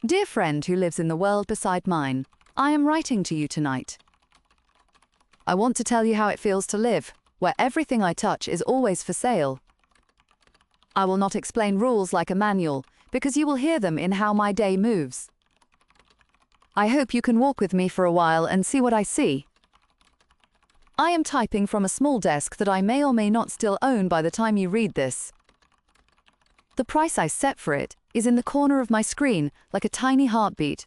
Dear friend who lives in the world beside mine, I am writing to you tonight. I want to tell you how it feels to live, where everything I touch is always for sale. I will not explain rules like a manual, because you will hear them in how my day moves. I hope you can walk with me for a while and see what I see. I am typing from a small desk that I may or may not still own by the time you read this. The price I set for it is in the corner of my screen, like a tiny heartbeat.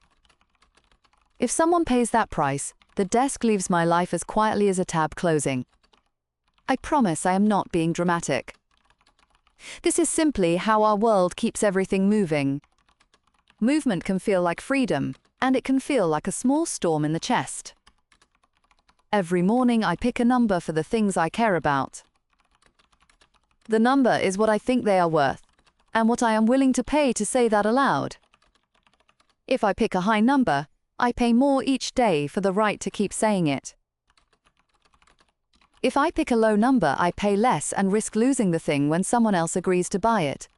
If someone pays that price, the desk leaves my life as quietly as a tab closing. I promise I am not being dramatic. This is simply how our world keeps everything moving. Movement can feel like freedom, and it can feel like a small storm in the chest. Every morning I pick a number for the things I care about. The number is what I think they are worth, and what I am willing to pay to say that aloud. If I pick a high number, I pay more each day for the right to keep saying it. If I pick a low number, I pay less and risk losing the thing when someone else agrees to buy it.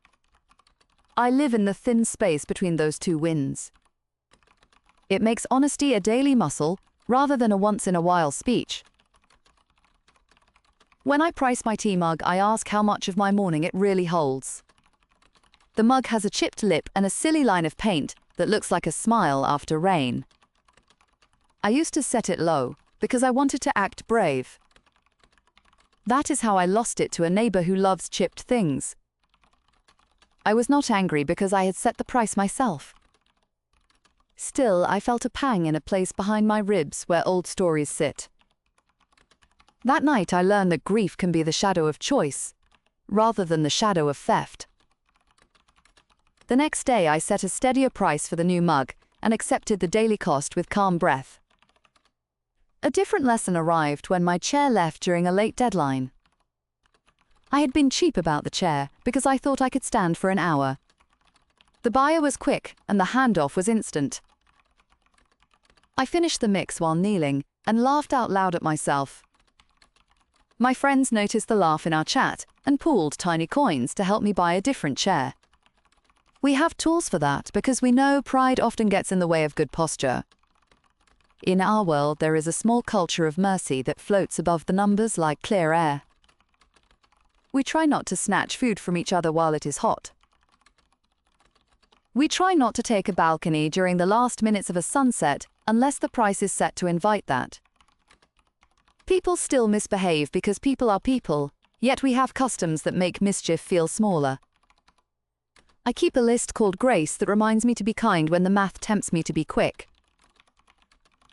I live in the thin space between those two winds. It makes honesty a daily muscle rather than a once-in-a-while speech. When I price my tea mug, I ask how much of my morning it really holds. The mug has a chipped lip and a silly line of paint that looks like a smile after rain. I used to set it low because I wanted to act brave. That is how I lost it to a neighbor who loves chipped things. I was not angry because I had set the price myself. Still, I felt a pang in a place behind my ribs where old stories sit. That night I learned that grief can be the shadow of choice, rather than the shadow of theft. The next day I set a steadier price for the new mug and accepted the daily cost with calm breath. A different lesson arrived when my chair left during a late deadline. I had been cheap about the chair because I thought I could stand for an hour. The buyer was quick and the handoff was instant. I finished the mix while kneeling and laughed out loud at myself. My friends noticed the laugh in our chat and pooled tiny coins to help me buy a different chair. We have tools for that because we know pride often gets in the way of good posture. In our world, there is a small culture of mercy that floats above the numbers like clear air. We try not to snatch food from each other while it is hot. We try not to take a balcony during the last minutes of a sunset unless the price is set to invite that. People still misbehave because people are people, yet we have customs that make mischief feel smaller. I keep a list called Grace that reminds me to be kind when the math tempts me to be quick.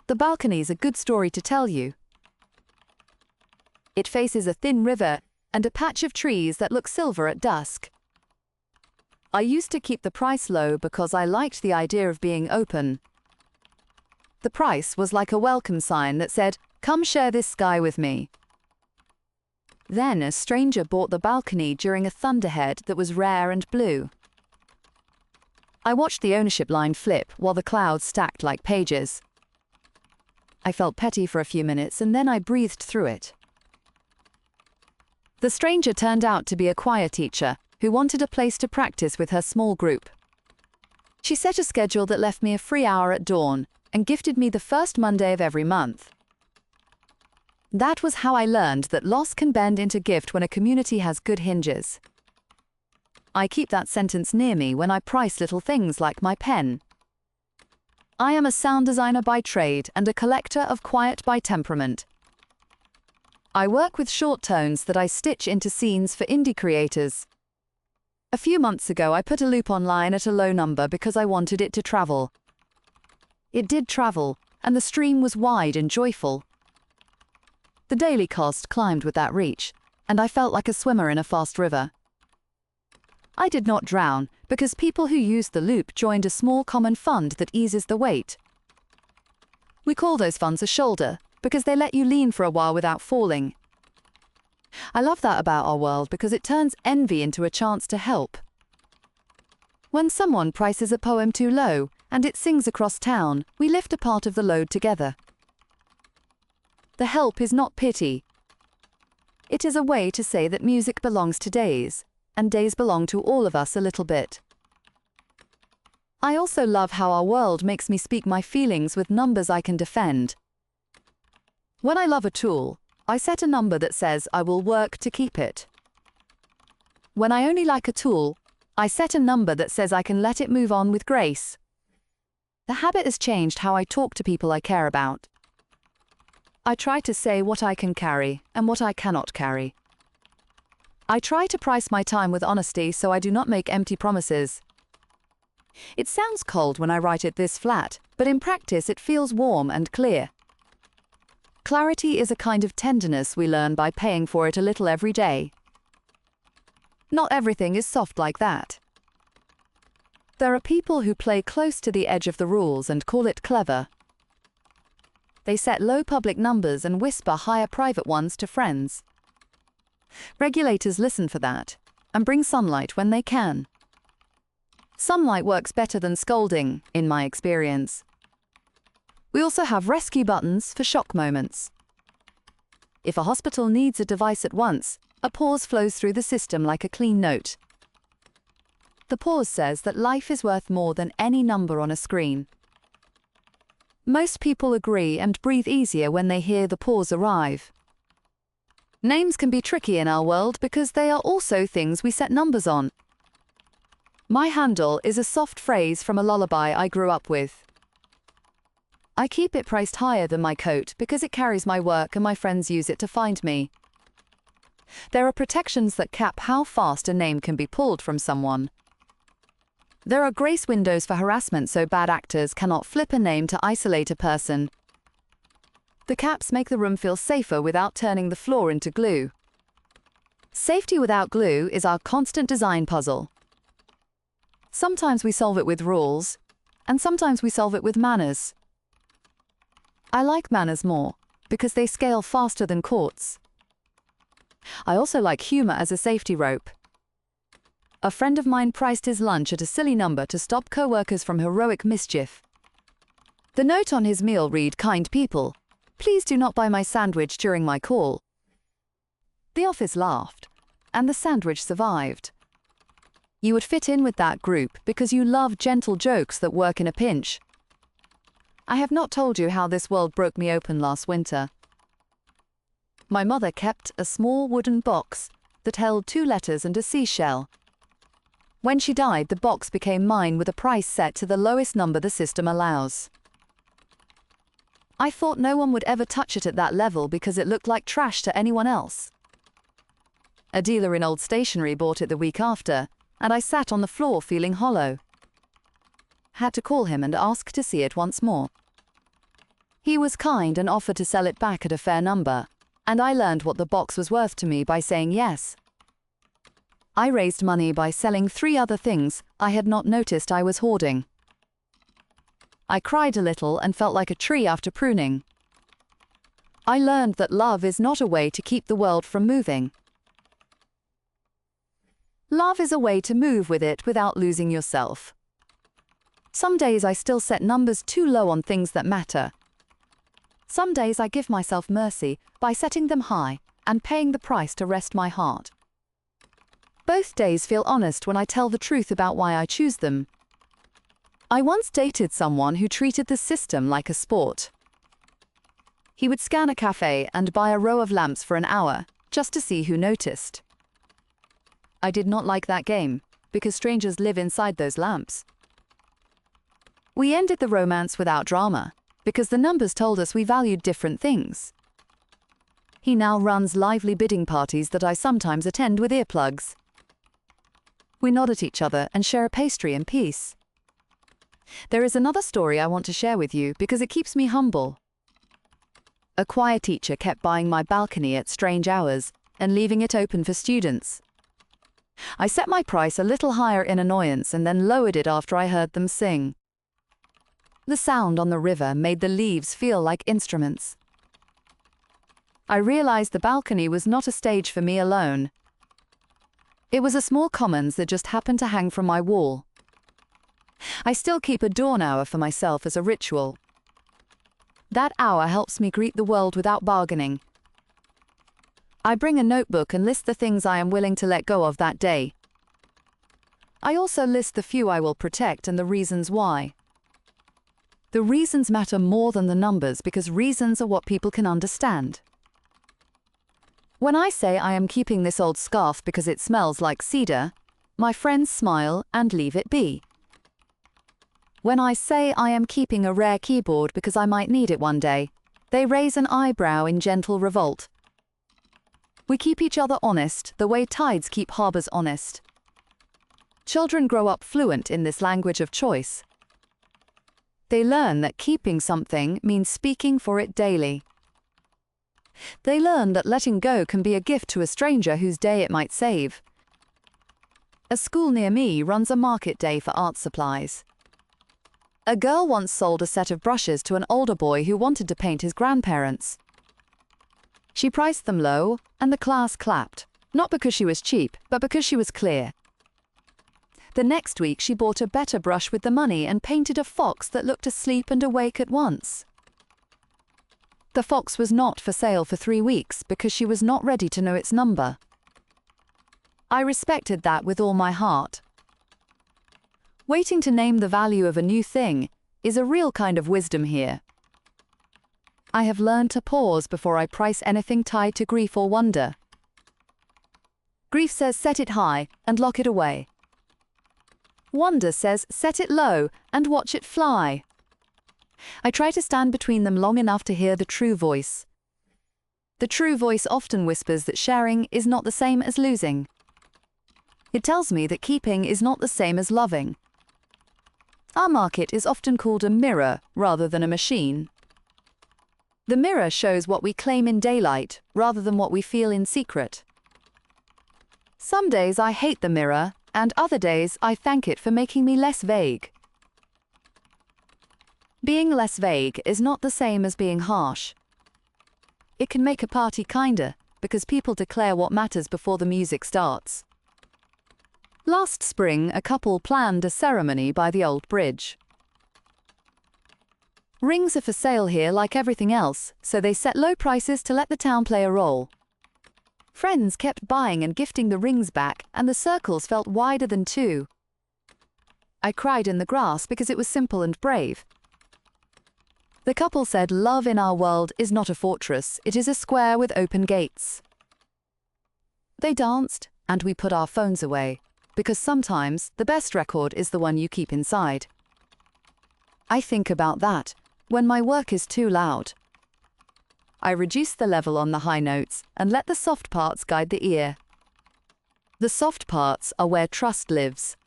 The balcony is a good story to tell you. It faces a thin river and a patch of trees that look silver at dusk. I used to keep the price low because I liked the idea of being open. The price was like a welcome sign that said, "Come share this sky with me." Then a stranger bought the balcony during a thunderhead that was rare and blue. I watched the ownership line flip while the clouds stacked like pages. I felt petty for a few minutes and then I breathed through it. The stranger turned out to be a choir teacher who wanted a place to practice with her small group. She set a schedule that left me a free hour at dawn and gifted me the first Monday of every month. That was how I learned that loss can bend into gift when a community has good hinges. I keep that sentence near me when I price little things like my pen. I am a sound designer by trade and a collector of quiet by temperament. I work with short tones that I stitch into scenes for indie creators. A few months ago, I put a loop online at a low number because I wanted it to travel. It did travel, and the stream was wide and joyful. The daily cost climbed with that reach, and I felt like a swimmer in a fast river. I did not drown because people who used the loop joined a small common fund that eases the weight. We call those funds a shoulder because they let you lean for a while without falling. I love that about our world because it turns envy into a chance to help. When someone prices a poem too low and it sings across town, we lift a part of the load together. The help is not pity. It is a way to say that music belongs to days, and days belong to all of us a little bit. I also love how our world makes me speak my feelings with numbers I can defend. When I love a tool, I set a number that says I will work to keep it. When I only like a tool, I set a number that says I can let it move on with grace. The habit has changed how I talk to people I care about. I try to say what I can carry and what I cannot carry. I try to price my time with honesty so I do not make empty promises. It sounds cold when I write it this flat, but in practice it feels warm and clear. Clarity is a kind of tenderness we learn by paying for it a little every day. Not everything is soft like that. There are people who play close to the edge of the rules and call it clever. They set low public numbers and whisper higher private ones to friends. Regulators listen for that and bring sunlight when they can. Sunlight works better than scolding, in my experience. We also have rescue buttons for shock moments. If a hospital needs a device at once, a pause flows through the system like a clean note. The pause says that life is worth more than any number on a screen. Most people agree and breathe easier when they hear the pause arrive. Names can be tricky in our world because they are also things we set numbers on. My handle is a soft phrase from a lullaby I grew up with. I keep it priced higher than my coat because it carries my work and my friends use it to find me. There are protections that cap how fast a name can be pulled from someone. There are grace windows for harassment so bad actors cannot flip a name to isolate a person. The caps make the room feel safer without turning the floor into glue. Safety without glue is our constant design puzzle. Sometimes we solve it with rules, and sometimes we solve it with manners. I like manners more, because they scale faster than courts. I also like humor as a safety rope. A friend of mine priced his lunch at a silly number to stop co-workers from heroic mischief. The note on his meal read, "Kind people, please do not buy my sandwich during my call." The office laughed, and the sandwich survived. You would fit in with that group because you love gentle jokes that work in a pinch. I have not told you how this world broke me open last winter. My mother kept a small wooden box that held 2 letters and a seashell. When she died, the box became mine with a price set to the lowest number the system allows. I thought no one would ever touch it at that level because it looked like trash to anyone else. A dealer in old stationery bought it the week after, and I sat on the floor feeling hollow. Had to call him and ask to see it once more. He was kind and offered to sell it back at a fair number, and I learned what the box was worth to me by saying yes. I raised money by selling 3 other things I had not noticed I was hoarding. I cried a little and felt like a tree after pruning. I learned that love is not a way to keep the world from moving. Love is a way to move with it without losing yourself. Some days I still set numbers too low on things that matter. Some days I give myself mercy by setting them high and paying the price to rest my heart. Both days feel honest when I tell the truth about why I choose them. I once dated someone who treated the system like a sport. He would scan a cafe and buy a row of lamps for an hour, just to see who noticed. I did not like that game, because strangers live inside those lamps. We ended the romance without drama, because the numbers told us we valued different things. He now runs lively bidding parties that I sometimes attend with earplugs. We nod at each other and share a pastry in peace. There is another story I want to share with you because it keeps me humble. A choir teacher kept buying my balcony at strange hours and leaving it open for students. I set my price a little higher in annoyance and then lowered it after I heard them sing. The sound on the river made the leaves feel like instruments. I realized the balcony was not a stage for me alone. It was a small commons that just happened to hang from my wall. I still keep a dawn hour for myself as a ritual. That hour helps me greet the world without bargaining. I bring a notebook and list the things I am willing to let go of that day. I also list the few I will protect and the reasons why. The reasons matter more than the numbers because reasons are what people can understand. When I say I am keeping this old scarf because it smells like cedar, my friends smile and leave it be. When I say I am keeping a rare keyboard because I might need it one day, they raise an eyebrow in gentle revolt. We keep each other honest the way tides keep harbors honest. Children grow up fluent in this language of choice. They learn that keeping something means speaking for it daily. They learn that letting go can be a gift to a stranger whose day it might save. A school near me runs a market day for art supplies. A girl once sold a set of brushes to an older boy who wanted to paint his grandparents. She priced them low, and the class clapped, not because she was cheap, but because she was clear. The next week she bought a better brush with the money and painted a fox that looked asleep and awake at once. The fox was not for sale for 3 weeks because she was not ready to know its number. I respected that with all my heart. Waiting to name the value of a new thing is a real kind of wisdom here. I have learned to pause before I price anything tied to grief or wonder. Grief says set it high and lock it away. Wonder says set it low and watch it fly. I try to stand between them long enough to hear the true voice. The true voice often whispers that sharing is not the same as losing. It tells me that keeping is not the same as loving. Our market is often called a mirror rather than a machine. The mirror shows what we claim in daylight rather than what we feel in secret. Some days I hate the mirror, and other days I thank it for making me less vague. Being less vague is not the same as being harsh. It can make a party kinder because people declare what matters before the music starts. Last spring, a couple planned a ceremony by the old bridge. Rings are for sale here like everything else, so they set low prices to let the town play a role. Friends kept buying and gifting the rings back, and the circles felt wider than 2. I cried in the grass because it was simple and brave. The couple said love in our world is not a fortress, it is a square with open gates. They danced, and we put our phones away, because sometimes the best record is the one you keep inside. I think about that when my work is too loud. I reduce the level on the high notes and let the soft parts guide the ear. The soft parts are where trust lives.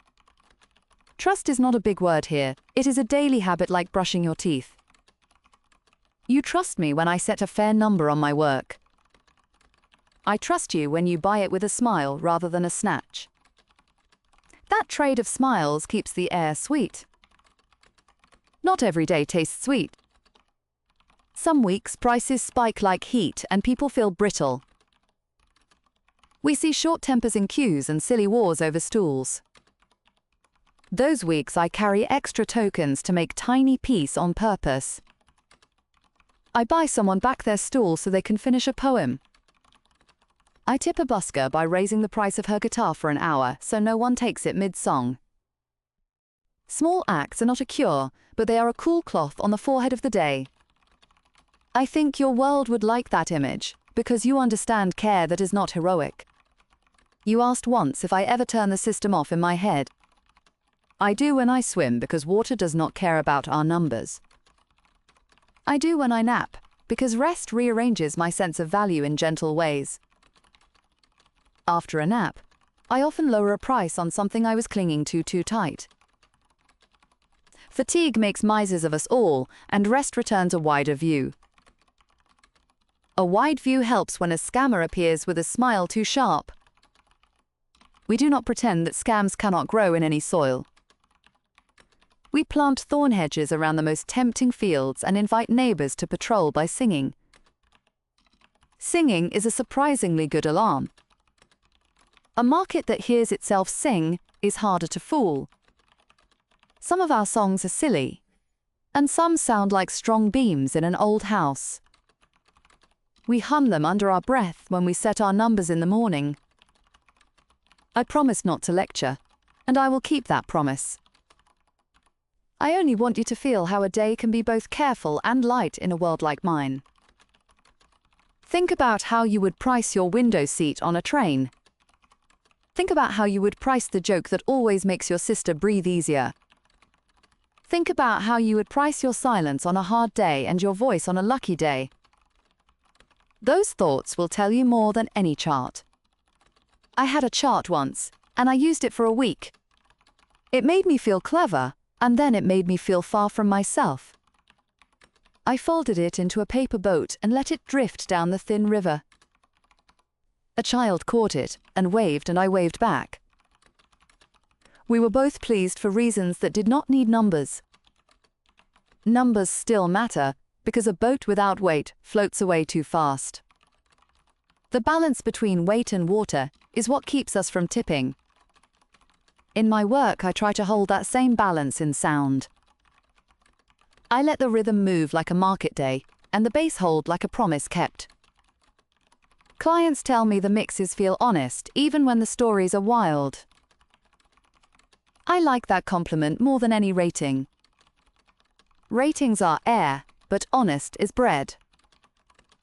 Trust is not a big word here, it is a daily habit like brushing your teeth. You trust me when I set a fair number on my work. I trust you when you buy it with a smile rather than a snatch. That trade of smiles keeps the air sweet. Not every day tastes sweet. Some weeks prices spike like heat and people feel brittle. We see short tempers in queues and silly wars over stools. Those weeks I carry extra tokens to make tiny peace on purpose. I buy someone back their stool so they can finish a poem. I tip a busker by raising the price of her guitar for an hour so no one takes it mid-song. Small acts are not a cure, but they are a cool cloth on the forehead of the day. I think your world would like that image, because you understand care that is not heroic. You asked once if I ever turn the system off in my head. I do when I swim because water does not care about our numbers. I do when I nap, because rest rearranges my sense of value in gentle ways. After a nap, I often lower a price on something I was clinging to too tight. Fatigue makes misers of us all, and rest returns a wider view. A wide view helps when a scammer appears with a smile too sharp. We do not pretend that scams cannot grow in any soil. We plant thorn hedges around the most tempting fields and invite neighbors to patrol by singing. Singing is a surprisingly good alarm. A market that hears itself sing is harder to fool. Some of our songs are silly, and some sound like strong beams in an old house. We hum them under our breath when we set our numbers in the morning. I promise not to lecture, and I will keep that promise. I only want you to feel how a day can be both careful and light in a world like mine. Think about how you would price your window seat on a train. Think about how you would price the joke that always makes your sister breathe easier. Think about how you would price your silence on a hard day and your voice on a lucky day. Those thoughts will tell you more than any chart. I had a chart once, and I used it for a week. It made me feel clever, and then it made me feel far from myself. I folded it into a paper boat and let it drift down the thin river. A child caught it and I waved back. We were both pleased for reasons that did not need numbers. Numbers still matter because a boat without weight floats away too fast. The balance between weight and water is what keeps us from tipping. In my work, I try to hold that same balance in sound. I let the rhythm move like a market day and the bass hold like a promise kept. Clients tell me the mixes feel honest even when the stories are wild. I like that compliment more than any rating. Ratings are air, but honest is bread.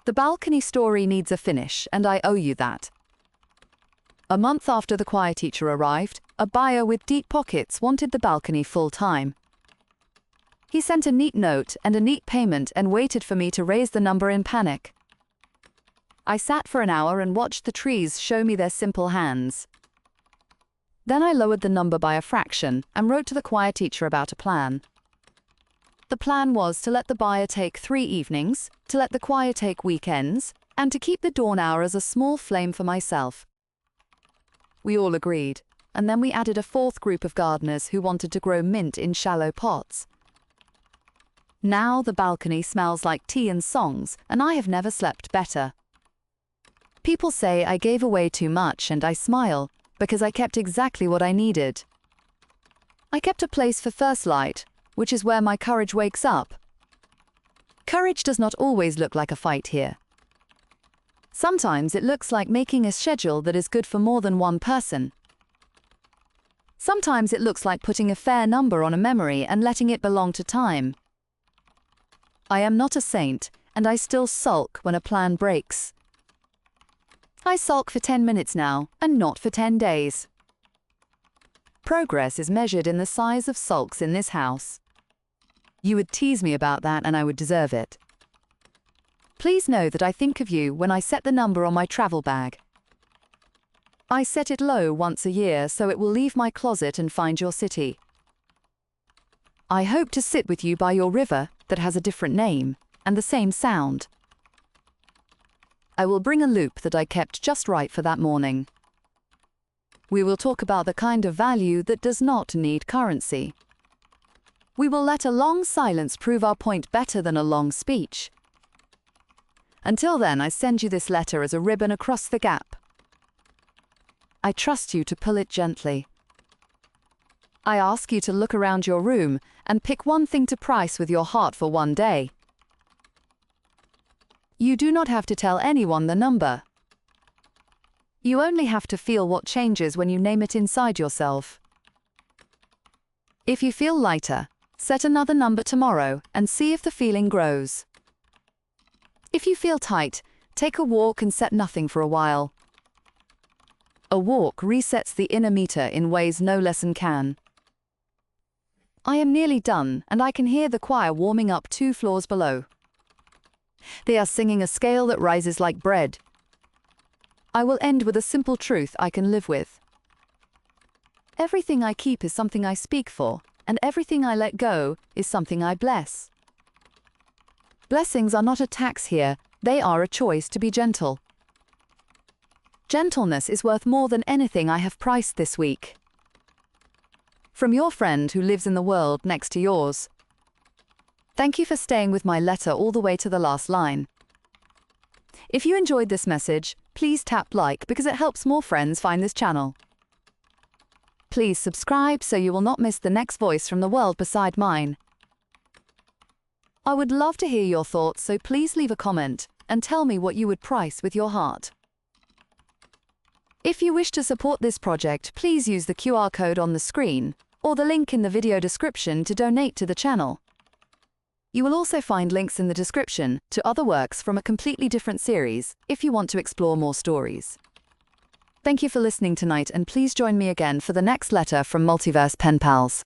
The balcony story needs a finish, and I owe you that. A month after the choir teacher arrived, a buyer with deep pockets wanted the balcony full-time. He sent a neat note and a neat payment and waited for me to raise the number in panic. I sat for an hour and watched the trees show me their simple hands. Then I lowered the number by a fraction and wrote to the choir teacher about a plan. The plan was to let the buyer take 3 evenings, to let the choir take weekends, and to keep the dawn hour as a small flame for myself. We all agreed, and then we added a 4th group of gardeners who wanted to grow mint in shallow pots. Now the balcony smells like tea and songs, and I have never slept better. People say I gave away too much, and I smile, because I kept exactly what I needed. I kept a place for first light, which is where my courage wakes up. Courage does not always look like a fight here. Sometimes it looks like making a schedule that is good for more than one person. Sometimes it looks like putting a fair number on a memory and letting it belong to time. I am not a saint, and I still sulk when a plan breaks. I sulk for 10 minutes now, and not for 10 days. Progress is measured in the size of sulks in this house. You would tease me about that, and I would deserve it. Please know that I think of you when I set the number on my travel bag. I set it low once a year so it will leave my closet and find your city. I hope to sit with you by your river that has a different name and the same sound. I will bring a loop that I kept just right for that morning. We will talk about the kind of value that does not need currency. We will let a long silence prove our point better than a long speech. Until then, I send you this letter as a ribbon across the gap. I trust you to pull it gently. I ask you to look around your room and pick one thing to price with your heart for one day. You do not have to tell anyone the number. You only have to feel what changes when you name it inside yourself. If you feel lighter, set another number tomorrow and see if the feeling grows. If you feel tight, take a walk and set nothing for a while. A walk resets the inner meter in ways no lesson can. I am nearly done, and I can hear the choir warming up 2 floors below. They are singing a scale that rises like bread. I will end with a simple truth I can live with. Everything I keep is something I speak for, and everything I let go is something I bless. Blessings are not a tax here, they are a choice to be gentle. Gentleness is worth more than anything I have priced this week. From your friend who lives in the world next to yours. Thank you for staying with my letter all the way to the last line. If you enjoyed this message, please tap like because it helps more friends find this channel. Please subscribe so you will not miss the next voice from the world beside mine. I would love to hear your thoughts, so please leave a comment and tell me what you would price with your heart. If you wish to support this project, please use the QR code on the screen or the link in the video description to donate to the channel. You will also find links in the description to other works from a completely different series if you want to explore more stories. Thank you for listening tonight, and please join me again for the next letter from Multiverse Pen Pals.